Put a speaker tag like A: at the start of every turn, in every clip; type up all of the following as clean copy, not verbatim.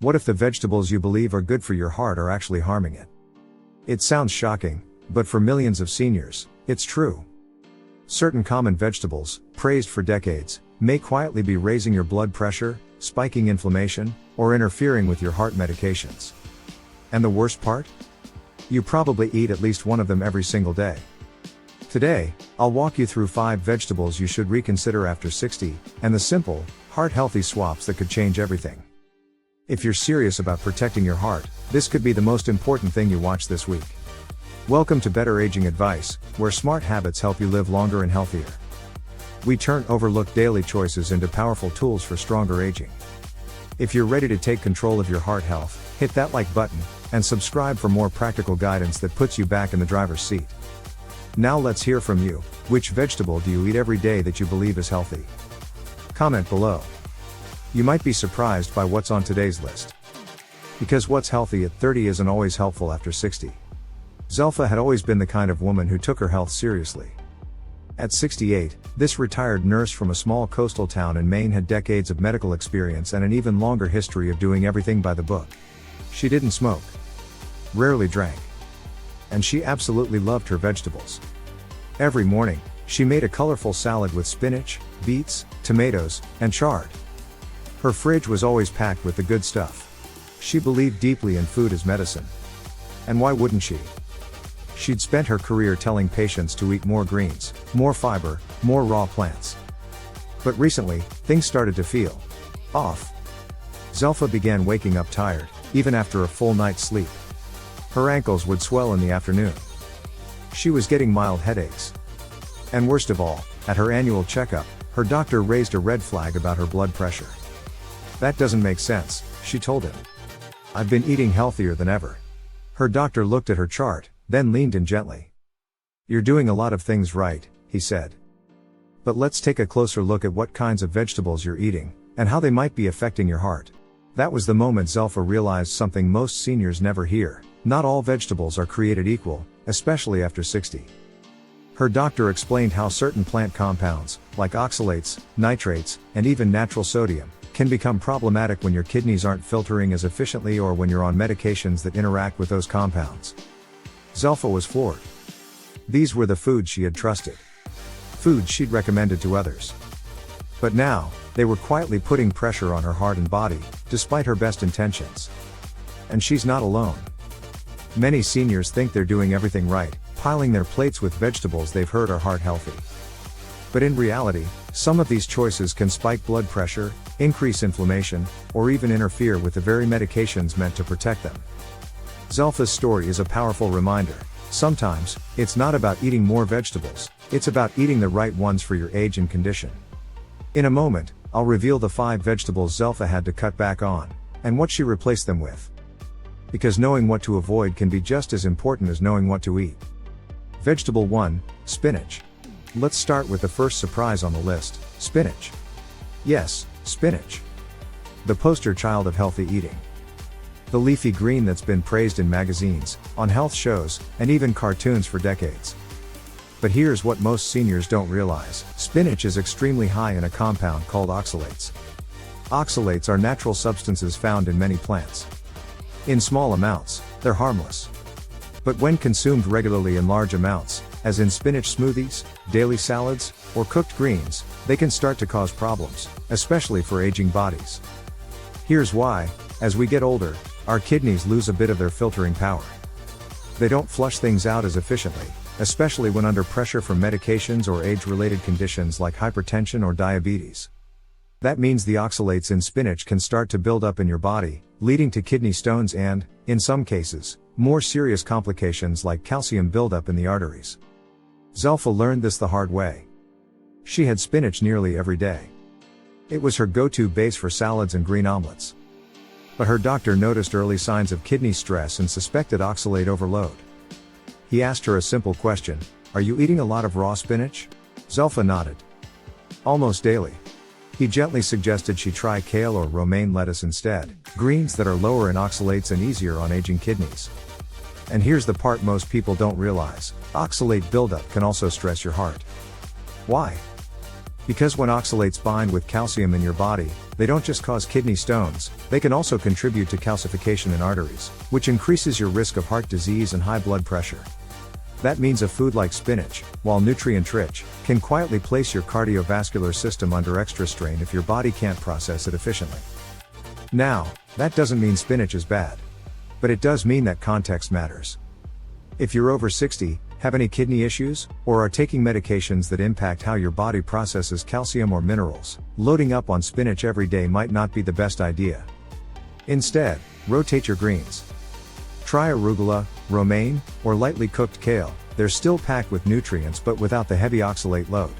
A: What if the vegetables you believe are good for your heart are actually harming it? It sounds shocking, but for millions of seniors, it's true. Certain common vegetables, praised for decades, may quietly be raising your blood pressure, spiking inflammation, or interfering with your heart medications. And the worst part? You probably eat at least one of them every single day. Today, I'll walk you through 5 vegetables you should reconsider after 60, and the simple, heart-healthy swaps that could change everything. If you're serious about protecting your heart, this could be the most important thing you watch this week. Welcome to Better Aging Advice, where smart habits help you live longer and healthier. We turn overlooked daily choices into powerful tools for stronger aging. If you're ready to take control of your heart health, hit that like button, and subscribe for more practical guidance that puts you back in the driver's seat. Now let's hear from you. Which vegetable do you eat every day that you believe is healthy? Comment below. You might be surprised by what's on today's list. Because what's healthy at 30 isn't always helpful after 60. Zelfa had always been the kind of woman who took her health seriously. At 68, this retired nurse from a small coastal town in Maine had decades of medical experience and an even longer history of doing everything by the book. She didn't smoke, rarely drank, and she absolutely loved her vegetables. Every morning, she made a colorful salad with spinach, beets, tomatoes, and chard. Her fridge was always packed with the good stuff. She believed deeply in food as medicine. And why wouldn't she? She'd spent her career telling patients to eat more greens, more fiber, more raw plants. But recently, things started to feel off. Zelfa began waking up tired, even after a full night's sleep. Her ankles would swell in the afternoon. She was getting mild headaches. And worst of all, at her annual checkup, her doctor raised a red flag about her blood pressure. That doesn't make sense, she told him. I've been eating healthier than ever. Her doctor looked at her chart, then leaned in gently. You're doing a lot of things right, he said. But let's take a closer look at what kinds of vegetables you're eating, and how they might be affecting your heart. That was the moment Zelfa realized something most seniors never hear. Not all vegetables are created equal, especially after 60. Her doctor explained how certain plant compounds, like oxalates, nitrates, and even natural sodium, can become problematic when your kidneys aren't filtering as efficiently or when you're on medications that interact with those compounds. Zelfa was floored. These were the foods she had trusted. Foods she'd recommended to others. But now, they were quietly putting pressure on her heart and body, despite her best intentions. And she's not alone. Many seniors think they're doing everything right, piling their plates with vegetables they've heard are heart healthy. But in reality, some of these choices can spike blood pressure, increase inflammation, or even interfere with the very medications meant to protect them. Zelfa's story is a powerful reminder. Sometimes, it's not about eating more vegetables, it's about eating the right ones for your age and condition. In a moment, I'll reveal the 5 vegetables Zelfa had to cut back on, and what she replaced them with. Because knowing what to avoid can be just as important as knowing what to eat. Vegetable 1, spinach. Let's start with the first surprise on the list, spinach. Yes, spinach. The poster child of healthy eating. The leafy green that's been praised in magazines, on health shows, and even cartoons for decades. But here's what most seniors don't realize. Spinach is extremely high in a compound called oxalates. Oxalates are natural substances found in many plants. In small amounts, they're harmless. But when consumed regularly in large amounts, as in spinach smoothies, daily salads, or cooked greens, they can start to cause problems, especially for aging bodies. Here's why: as we get older, our kidneys lose a bit of their filtering power. They don't flush things out as efficiently, especially when under pressure from medications or age-related conditions like hypertension or diabetes. That means the oxalates in spinach can start to build up in your body, leading to kidney stones and, in some cases, more serious complications like calcium buildup in the arteries. Zelfa learned this the hard way. She had spinach nearly every day. It was her go-to base for salads and green omelets. But her doctor noticed early signs of kidney stress and suspected oxalate overload. He asked her a simple question: "Are you eating a lot of raw spinach?" Zelfa nodded. "Almost daily." He gently suggested she try kale or romaine lettuce instead, greens that are lower in oxalates and easier on aging kidneys. And here's the part most people don't realize: oxalate buildup can also stress your heart. Why? Because when oxalates bind with calcium in your body, they don't just cause kidney stones, they can also contribute to calcification in arteries, which increases your risk of heart disease and high blood pressure. That means a food like spinach, while nutrient-rich, can quietly place your cardiovascular system under extra strain if your body can't process it efficiently. Now, that doesn't mean spinach is bad. But it does mean that context matters. If you're over 60, have any kidney issues, or are taking medications that impact how your body processes calcium or minerals, loading up on spinach every day might not be the best idea. Instead, rotate your greens. Try arugula, romaine, or lightly cooked kale, they're still packed with nutrients but without the heavy oxalate load.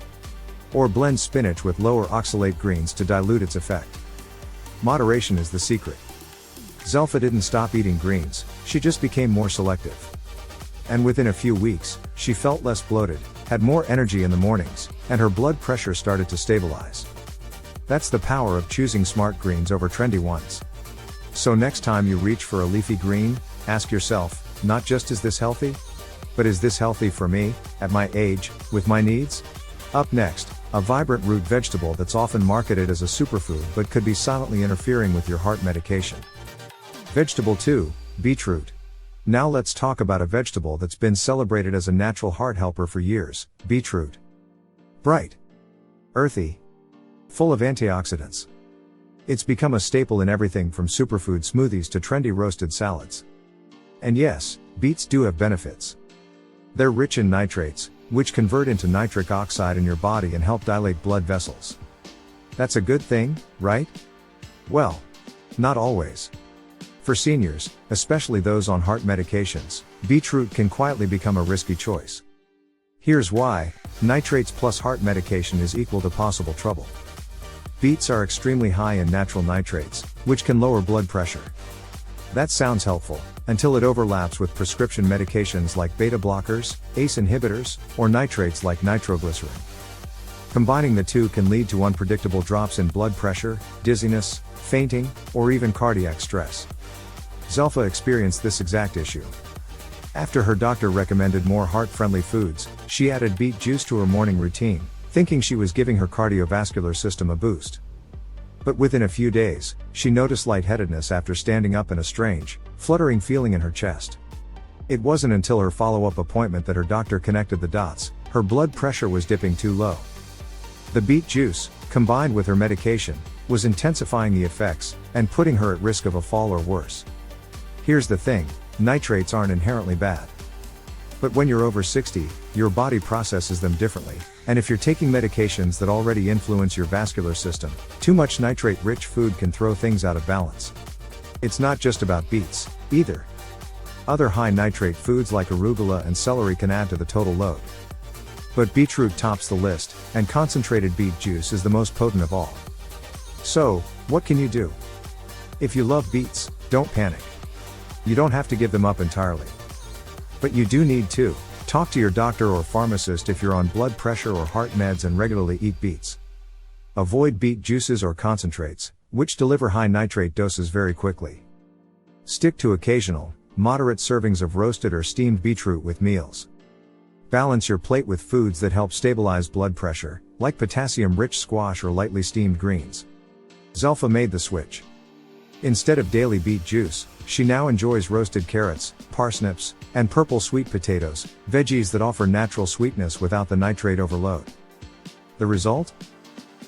A: Or blend spinach with lower oxalate greens to dilute its effect. Moderation is the secret. Zelfa didn't stop eating greens, she just became more selective. And within a few weeks, she felt less bloated, had more energy in the mornings, and her blood pressure started to stabilize. That's the power of choosing smart greens over trendy ones. So next time you reach for a leafy green, ask yourself, not just is this healthy? But is this healthy for me, at my age, with my needs? Up next, a vibrant root vegetable that's often marketed as a superfood but could be silently interfering with your heart medication. Vegetable 2, beetroot. Now let's talk about a vegetable that's been celebrated as a natural heart helper for years, beetroot. Bright, earthy, full of antioxidants. It's become a staple in everything from superfood smoothies to trendy roasted salads. And yes, beets do have benefits. They're rich in nitrates, which convert into nitric oxide in your body and help dilate blood vessels. That's a good thing, right? Well, not always. For seniors, especially those on heart medications, beetroot can quietly become a risky choice. Here's why: nitrates plus heart medication is equal to possible trouble. Beets are extremely high in natural nitrates, which can lower blood pressure. That sounds helpful, until it overlaps with prescription medications like beta blockers, ACE inhibitors, or nitrates like nitroglycerin. Combining the two can lead to unpredictable drops in blood pressure, dizziness, fainting, or even cardiac stress. Zelfa experienced this exact issue. After her doctor recommended more heart-friendly foods, she added beet juice to her morning routine, thinking she was giving her cardiovascular system a boost. But within a few days, she noticed lightheadedness after standing up and a strange, fluttering feeling in her chest. It wasn't until her follow-up appointment that her doctor connected the dots: her blood pressure was dipping too low. The beet juice, combined with her medication, was intensifying the effects, and putting her at risk of a fall or worse. Here's the thing, nitrates aren't inherently bad. But when you're over 60, your body processes them differently, and if you're taking medications that already influence your vascular system, too much nitrate-rich food can throw things out of balance. It's not just about beets, either. Other high nitrate foods like arugula and celery can add to the total load. But beetroot tops the list, and concentrated beet juice is the most potent of all. So, what can you do? If you love beets, don't panic. You don't have to give them up entirely. But you do need to talk to your doctor or pharmacist if you're on blood pressure or heart meds and regularly eat beets. Avoid beet juices or concentrates, which deliver high nitrate doses very quickly. Stick to occasional, moderate servings of roasted or steamed beetroot with meals. Balance your plate with foods that help stabilize blood pressure, like potassium-rich squash or lightly steamed greens. Zelfa made the switch. Instead of daily beet juice, she now enjoys roasted carrots, parsnips, and purple sweet potatoes, veggies that offer natural sweetness without the nitrate overload. The result?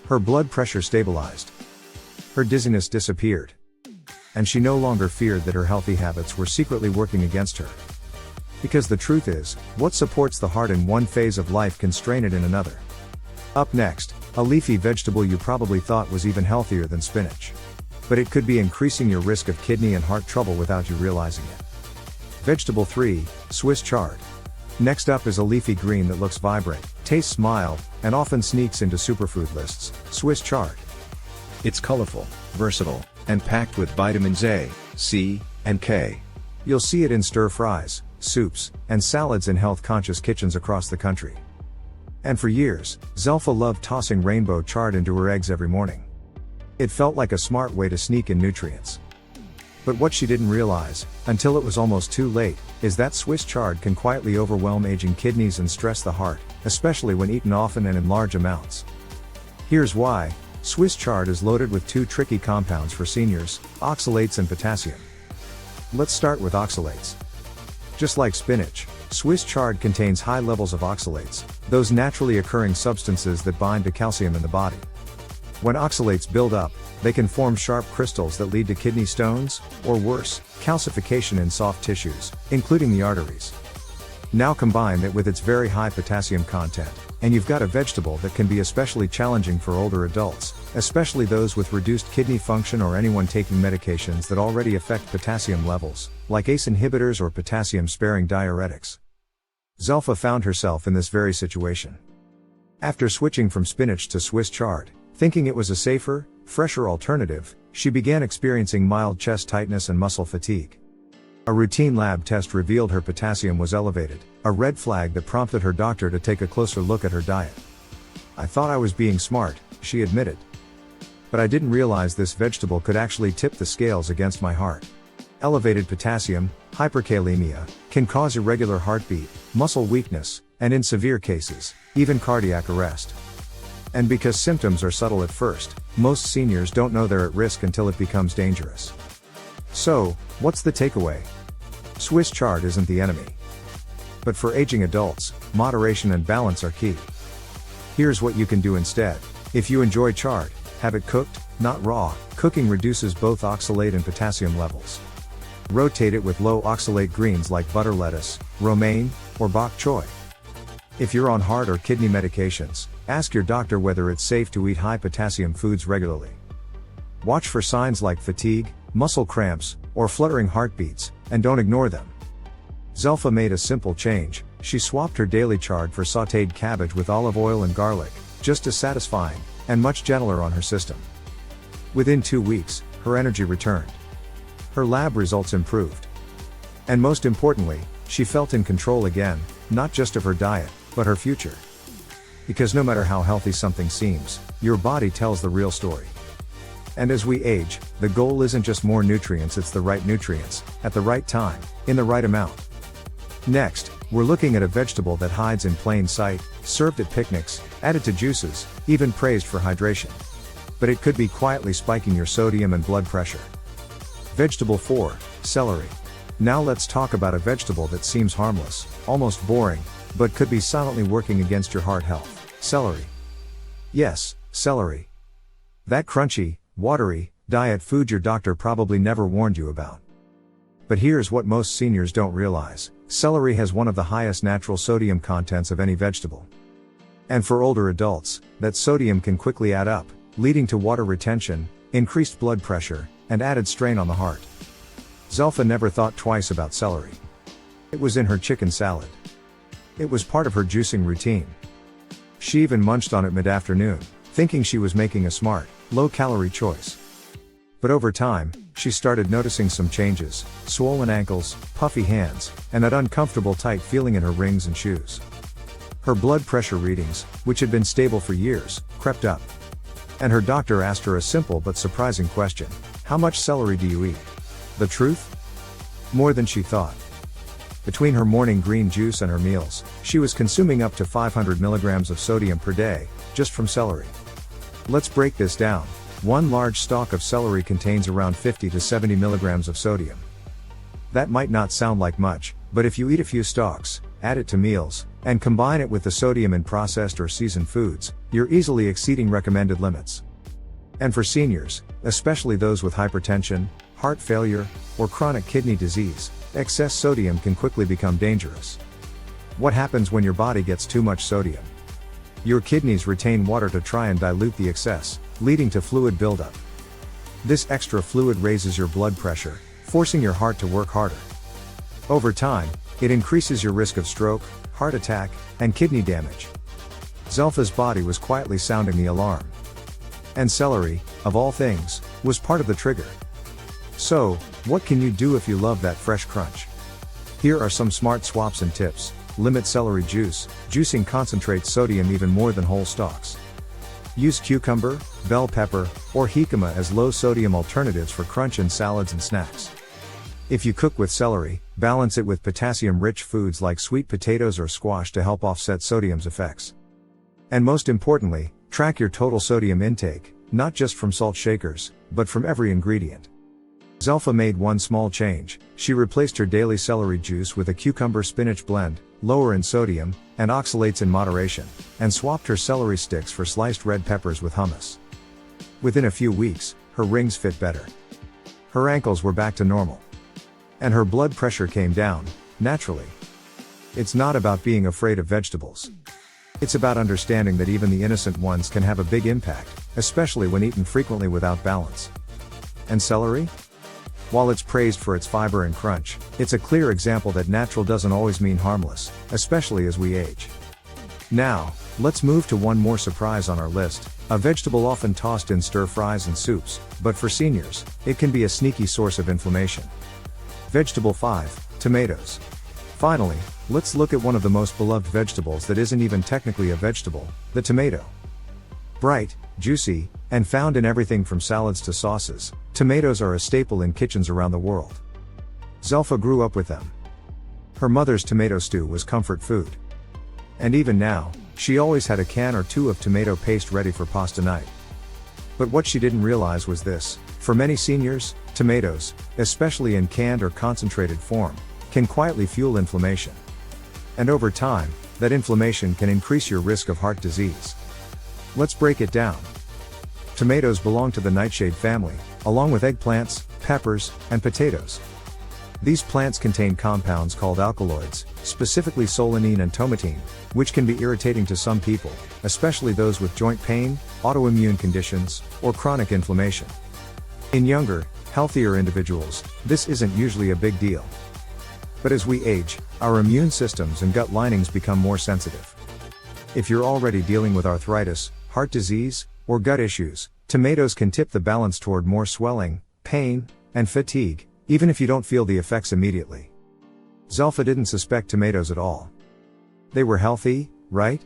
A: Her blood pressure stabilized. Her dizziness disappeared. And she no longer feared that her healthy habits were secretly working against her. Because the truth is, what supports the heart in one phase of life can strain it in another. Up next, a leafy vegetable you probably thought was even healthier than spinach. But it could be increasing your risk of kidney and heart trouble without you realizing it. Vegetable 3, Swiss chard. Next up is a leafy green that looks vibrant, tastes mild, and often sneaks into superfood lists: Swiss chard. It's colorful, versatile, and packed with vitamins A, C, and K. You'll see it in stir-fries, soups, and salads in health-conscious kitchens across the country. And for years, Zelfa loved tossing rainbow chard into her eggs every morning. It felt like a smart way to sneak in nutrients. But what she didn't realize, until it was almost too late, is that Swiss chard can quietly overwhelm aging kidneys and stress the heart, especially when eaten often and in large amounts. Here's why. Swiss chard is loaded with two tricky compounds for seniors, oxalates and potassium. Let's start with oxalates. Just like spinach, Swiss chard contains high levels of oxalates, those naturally occurring substances that bind to calcium in the body. When oxalates build up, they can form sharp crystals that lead to kidney stones, or worse, calcification in soft tissues, including the arteries. Now combine that with its very high potassium content, and you've got a vegetable that can be especially challenging for older adults, especially those with reduced kidney function or anyone taking medications that already affect potassium levels, like ACE inhibitors or potassium-sparing diuretics. Zelfa found herself in this very situation. After switching from spinach to Swiss chard, thinking it was a safer, fresher alternative, she began experiencing mild chest tightness and muscle fatigue. A routine lab test revealed her potassium was elevated, a red flag that prompted her doctor to take a closer look at her diet. "I thought I was being smart," she admitted. "But I didn't realize this vegetable could actually tip the scales against my heart." Elevated potassium, hyperkalemia, can cause irregular heartbeat, muscle weakness, and in severe cases, even cardiac arrest. And because symptoms are subtle at first, most seniors don't know they're at risk until it becomes dangerous. So, what's the takeaway? Swiss chard isn't the enemy. But for aging adults, moderation and balance are key. Here's what you can do instead. If you enjoy chard, have it cooked, not raw. Cooking reduces both oxalate and potassium levels. Rotate it with low oxalate greens like butter lettuce, romaine, or bok choy. If you're on heart or kidney medications, ask your doctor whether it's safe to eat high potassium foods regularly. Watch for signs like fatigue, muscle cramps, or fluttering heartbeats, and don't ignore them. Zelfa made a simple change. She swapped her daily chard for sautéed cabbage with olive oil and garlic, just as satisfying, and much gentler on her system. Within 2 weeks, her energy returned. Her lab results improved. And most importantly, she felt in control again, not just of her diet, but her future. Because no matter how healthy something seems, your body tells the real story. And as we age, the goal isn't just more nutrients, it's the right nutrients, at the right time, in the right amount. Next, we're looking at a vegetable that hides in plain sight, served at picnics, added to juices, even praised for hydration. But it could be quietly spiking your sodium and blood pressure. Vegetable 4, celery. Now let's talk about a vegetable that seems harmless, almost boring, but could be silently working against your heart health. Celery. Yes, celery. That crunchy, watery, diet food your doctor probably never warned you about. But here's what most seniors don't realize. Celery has one of the highest natural sodium contents of any vegetable. And for older adults, that sodium can quickly add up, leading to water retention, increased blood pressure, and added strain on the heart. Zelfa never thought twice about celery. It was in her chicken salad. It was part of her juicing routine. She even munched on it mid-afternoon, thinking she was making a smart, low-calorie choice. But over time, she started noticing some changes: swollen ankles, puffy hands, and that uncomfortable tight feeling in her rings and shoes. Her blood pressure readings, which had been stable for years, crept up. And her doctor asked her a simple but surprising question: how much celery do you eat? The truth? More than she thought. Between her morning green juice and her meals, she was consuming up to 500 milligrams of sodium per day, just from celery. Let's break this down. One large stalk of celery contains around 50 to 70 milligrams of sodium. That might not sound like much, but if you eat a few stalks, add it to meals, and combine it with the sodium in processed or seasoned foods, you're easily exceeding recommended limits. And for seniors, especially those with hypertension, heart failure, or chronic kidney disease, excess sodium can quickly become dangerous. What happens when your body gets too much sodium? Your kidneys retain water to try and dilute the excess, leading to fluid buildup. This extra fluid raises your blood pressure, forcing your heart to work harder. Over time, it increases your risk of stroke, heart attack, and kidney damage. Zelfa's body was quietly sounding the alarm. And celery, of all things, was part of the trigger. So, what can you do if you love that fresh crunch? Here are some smart swaps and tips. Limit celery juice. Juicing concentrates sodium even more than whole stalks. Use cucumber, bell pepper, or jicama as low-sodium alternatives for crunch in salads and snacks. If you cook with celery, balance it with potassium-rich foods like sweet potatoes or squash to help offset sodium's effects. And most importantly, Track your total sodium intake, not just from salt shakers, but from every ingredient. Zelfa made one small change. She replaced her daily celery juice with a cucumber-spinach blend, lower in sodium, and oxalates in moderation, and swapped her celery sticks for sliced red peppers with hummus. Within a few weeks, her rings fit better. Her ankles were back to normal. And her blood pressure came down, naturally. It's not about being afraid of vegetables. It's about understanding that even the innocent ones can have a big impact, especially when eaten frequently without balance. And celery? While it's praised for its fiber and crunch, it's a clear example that natural doesn't always mean harmless, especially as we age. Now, let's move to one more surprise on our list, a vegetable often tossed in stir-fries and soups, but for seniors, it can be a sneaky source of inflammation. Vegetable 5, tomatoes. Finally, let's look at one of the most beloved vegetables that isn't even technically a vegetable, the tomato. Bright, juicy, and found in everything from salads to sauces, tomatoes are a staple in kitchens around the world. Zelfa grew up with them. Her mother's tomato stew was comfort food. And even now, she always had a can or two of tomato paste ready for pasta night. But what she didn't realize was this: for many seniors, tomatoes, especially in canned or concentrated form, can quietly fuel inflammation. And over time, that inflammation can increase your risk of heart disease. Let's break it down. Tomatoes belong to the nightshade family, along with eggplants, peppers, and potatoes. These plants contain compounds called alkaloids, specifically solanine and tomatine, which can be irritating to some people, especially those with joint pain, autoimmune conditions, or chronic inflammation. In younger, healthier individuals, this isn't usually a big deal. But as we age, our immune systems and gut linings become more sensitive. If you're already dealing with arthritis, heart disease, or gut issues, tomatoes can tip the balance toward more swelling, pain, and fatigue, even if you don't feel the effects immediately. Zelfa didn't suspect tomatoes at all. They were healthy, right?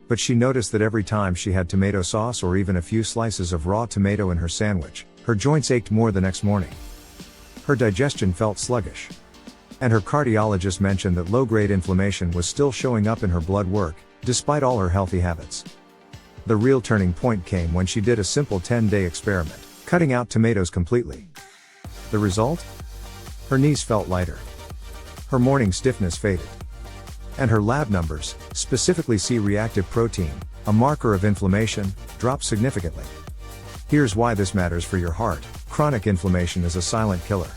A: But she noticed that every time she had tomato sauce or even a few slices of raw tomato in her sandwich, her joints ached more the next morning. Her digestion felt sluggish. And her cardiologist mentioned that low-grade inflammation was still showing up in her blood work, despite all her healthy habits. The real turning point came when she did a simple 10-day experiment, cutting out tomatoes completely. The result? Her knees felt lighter. Her morning stiffness faded. And her lab numbers, specifically C-reactive protein, a marker of inflammation, dropped significantly. Here's why this matters for your heart: chronic inflammation is a silent killer.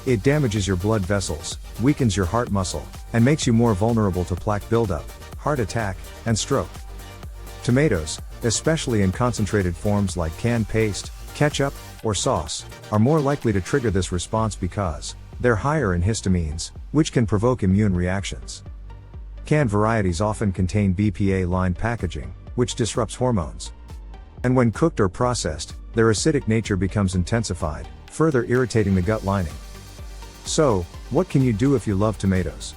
A: It damages your blood vessels, weakens your heart muscle, and makes you more vulnerable to plaque buildup, heart attack, and stroke. Tomatoes, especially in concentrated forms like canned paste, ketchup, or sauce, are more likely to trigger this response because they're higher in histamines, which can provoke immune reactions. Canned varieties often contain BPA-lined packaging, which disrupts hormones. And when cooked or processed, their acidic nature becomes intensified, further irritating the gut lining. So, what can you do if you love tomatoes?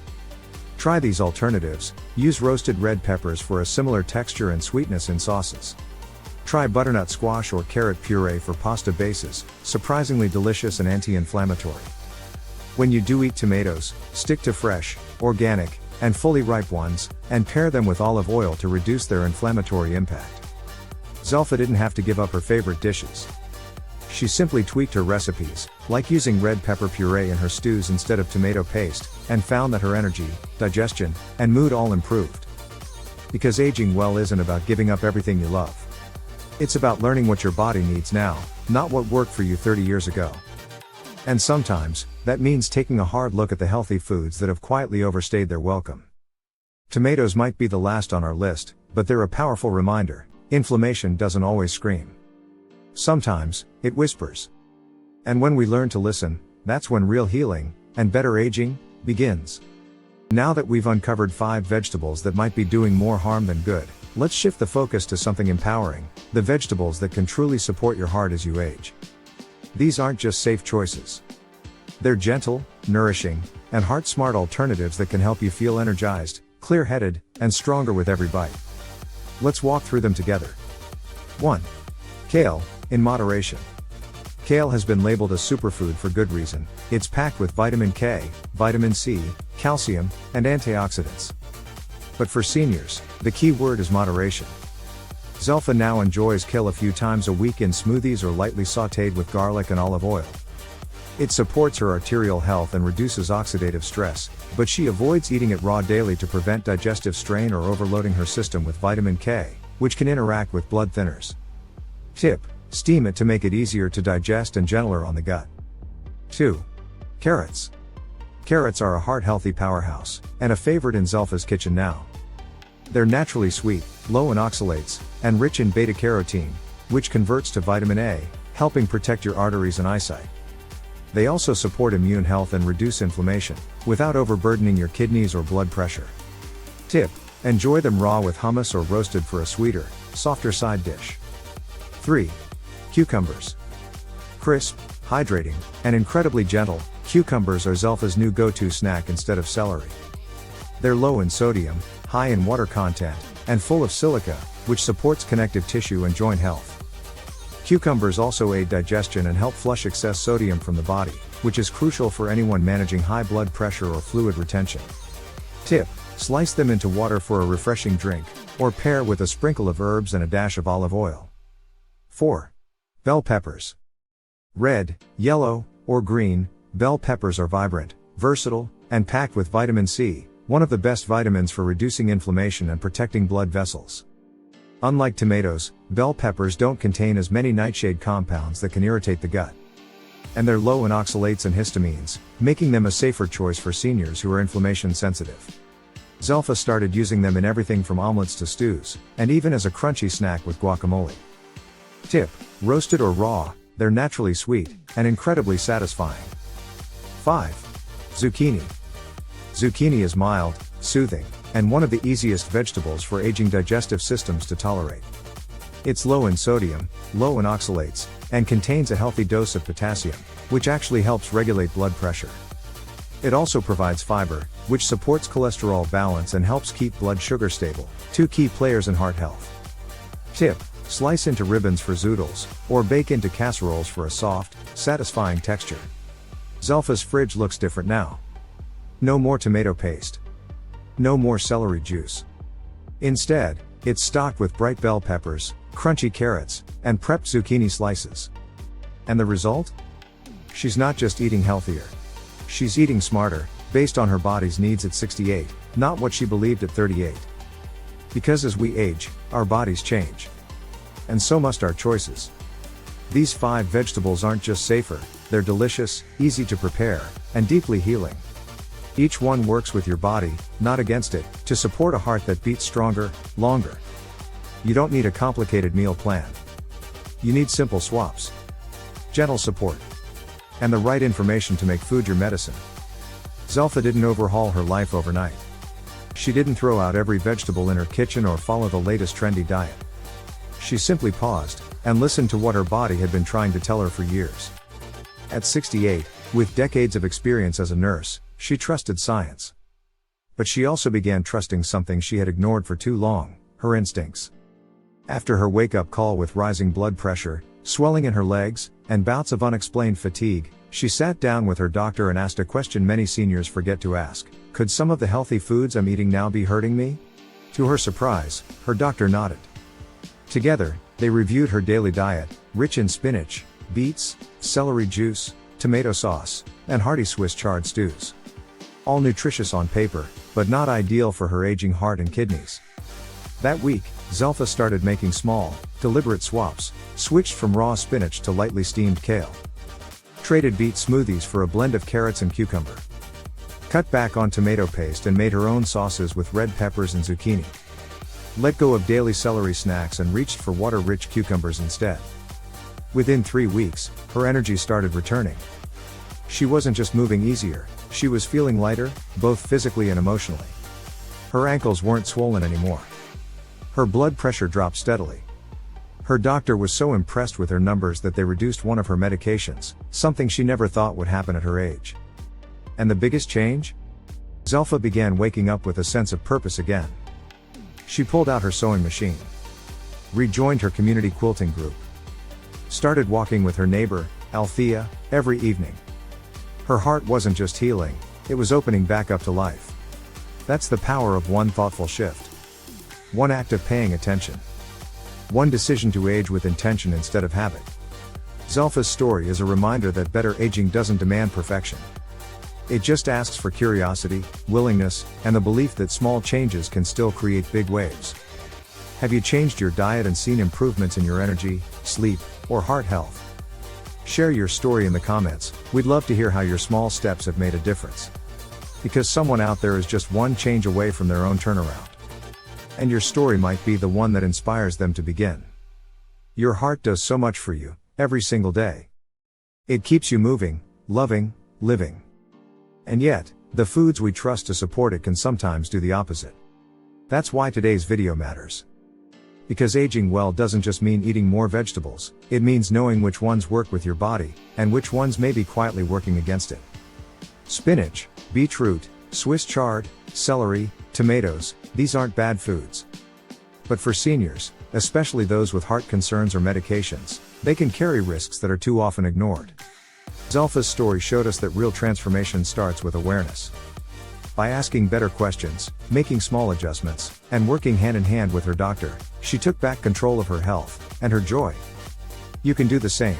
A: Try these alternatives. Use roasted red peppers for a similar texture and sweetness in sauces. Try butternut squash or carrot puree for pasta bases, surprisingly delicious and anti-inflammatory. When you do eat tomatoes, stick to fresh, organic, and fully ripe ones, and pair them with olive oil to reduce their inflammatory impact. Zelfa didn't have to give up her favorite dishes. She simply tweaked her recipes, like using red pepper puree in her stews instead of tomato paste, and found that her energy, digestion, and mood all improved. Because aging well isn't about giving up everything you love. It's about learning what your body needs now, not what worked for you 30 years ago. And sometimes, that means taking a hard look at the healthy foods that have quietly overstayed their welcome. Tomatoes might be the last on our list, but they're a powerful reminder: inflammation doesn't always scream. Sometimes, it whispers. And when we learn to listen, that's when real healing, and better aging, begins. Now that we've uncovered 5 vegetables that might be doing more harm than good, let's shift the focus to something empowering: the vegetables that can truly support your heart as you age. These aren't just safe choices. They're gentle, nourishing, and heart-smart alternatives that can help you feel energized, clear-headed, and stronger with every bite. Let's walk through them together. 1. Kale, in moderation. Kale has been labeled a superfood for good reason. It's packed with vitamin K, vitamin C, calcium, and antioxidants. But for seniors, the key word is moderation. Zelfa now enjoys kale a few times a week in smoothies or lightly sautéed with garlic and olive oil. It supports her arterial health and reduces oxidative stress, but she avoids eating it raw daily to prevent digestive strain or overloading her system with vitamin K, which can interact with blood thinners. Tip: steam it to make it easier to digest and gentler on the gut. 2. Carrots. Carrots are a heart-healthy powerhouse, and a favorite in Zelfa's kitchen now. They're naturally sweet, low in oxalates, and rich in beta-carotene, which converts to vitamin A, helping protect your arteries and eyesight. They also support immune health and reduce inflammation, without overburdening your kidneys or blood pressure. Tip: enjoy them raw with hummus or roasted for a sweeter, softer side dish. 3. Cucumbers. Crisp, hydrating, and incredibly gentle, cucumbers are Zelfa's new go-to snack instead of celery. They're low in sodium, high in water content, and full of silica, which supports connective tissue and joint health. Cucumbers also aid digestion and help flush excess sodium from the body, which is crucial for anyone managing high blood pressure or fluid retention. Tip: slice them into water for a refreshing drink, or pair with a sprinkle of herbs and a dash of olive oil. 4. Bell peppers. Red, yellow, or green, bell peppers are vibrant, versatile, and packed with vitamin C, one of the best vitamins for reducing inflammation and protecting blood vessels. Unlike tomatoes, bell peppers don't contain as many nightshade compounds that can irritate the gut. And they're low in oxalates and histamines, making them a safer choice for seniors who are inflammation sensitive. Zelfa started using them in everything from omelets to stews, and even as a crunchy snack with guacamole. Tip: roasted or raw, they're naturally sweet, and incredibly satisfying. 5. Zucchini. Zucchini is mild, soothing, and one of the easiest vegetables for aging digestive systems to tolerate. It's low in sodium, low in oxalates, and contains a healthy dose of potassium, which actually helps regulate blood pressure. It also provides fiber, which supports cholesterol balance and helps keep blood sugar stable, two key players in heart health. Tip: slice into ribbons for zoodles, or bake into casseroles for a soft, satisfying texture. Zelfa's fridge looks different now. No more tomato paste. No more celery juice. Instead, it's stocked with bright bell peppers, crunchy carrots, and prepped zucchini slices. And the result? She's not just eating healthier. She's eating smarter, based on her body's needs at 68, not what she believed at 38. Because as we age, our bodies change. And so must our choices. These 5 vegetables aren't just safer, they're delicious, easy to prepare, and deeply healing. Each one works with your body, not against it, to support a heart that beats stronger, longer. You don't need a complicated meal plan. You need simple swaps, gentle support, and the right information to make food your medicine. Zelfa didn't overhaul her life overnight. She didn't throw out every vegetable in her kitchen or follow the latest trendy diet. She simply paused, and listened to what her body had been trying to tell her for years. At 68, with decades of experience as a nurse, she trusted science. But she also began trusting something she had ignored for too long: her instincts. After her wake-up call with rising blood pressure, swelling in her legs, and bouts of unexplained fatigue, she sat down with her doctor and asked a question many seniors forget to ask: could some of the healthy foods I'm eating now be hurting me? To her surprise, her doctor nodded. Together, they reviewed her daily diet, rich in spinach, beets, celery juice, tomato sauce, and hearty Swiss chard stews. All nutritious on paper, but not ideal for her aging heart and kidneys. That week, Zelfa started making small, deliberate swaps, switched from raw spinach to lightly steamed kale. Traded beet smoothies for a blend of carrots and cucumber. Cut back on tomato paste and made her own sauces with red peppers and zucchini. Let go of daily celery snacks and reached for water-rich cucumbers instead. Within 3 weeks, her energy started returning. She wasn't just moving easier, she was feeling lighter, both physically and emotionally. Her ankles weren't swollen anymore. Her blood pressure dropped steadily. Her doctor was so impressed with her numbers that they reduced one of her medications, something she never thought would happen at her age. And the biggest change? Zelfa began waking up with a sense of purpose again. She pulled out her sewing machine. Rejoined her community quilting group. Started walking with her neighbor, Althea, every evening. Her heart wasn't just healing, it was opening back up to life. That's the power of one thoughtful shift. One act of paying attention. One decision to age with intention instead of habit. Zelfa's story is a reminder that better aging doesn't demand perfection. It just asks for curiosity, willingness, and the belief that small changes can still create big waves. Have you changed your diet and seen improvements in your energy, sleep, or heart health? Share your story in the comments. We'd love to hear how your small steps have made a difference. Because someone out there is just one change away from their own turnaround. And your story might be the one that inspires them to begin. Your heart does so much for you, every single day. It keeps you moving, loving, living. And yet, the foods we trust to support it can sometimes do the opposite. That's why today's video matters. Because aging well doesn't just mean eating more vegetables, it means knowing which ones work with your body, and which ones may be quietly working against it. Spinach, beetroot, Swiss chard, celery, tomatoes, these aren't bad foods. But for seniors, especially those with heart concerns or medications, they can carry risks that are too often ignored. Zelfa's story showed us that real transformation starts with awareness. By asking better questions, making small adjustments, and working hand in hand with her doctor, she took back control of her health, and her joy. You can do the same.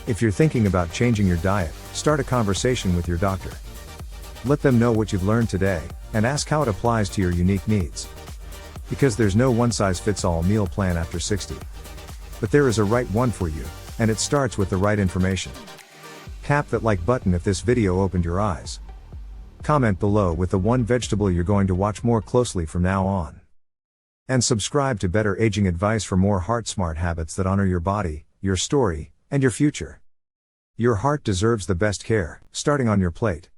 A: If you're thinking about changing your diet, start a conversation with your doctor. Let them know what you've learned today, and ask how it applies to your unique needs. Because there's no one-size-fits-all meal plan after 60. But there is a right one for you, and it starts with the right information. Tap that like button if this video opened your eyes. Comment below with the one vegetable you're going to watch more closely from now on. And subscribe to Better Aging Advice for more heart-smart habits that honor your body, your story, and your future. Your heart deserves the best care, starting on your plate.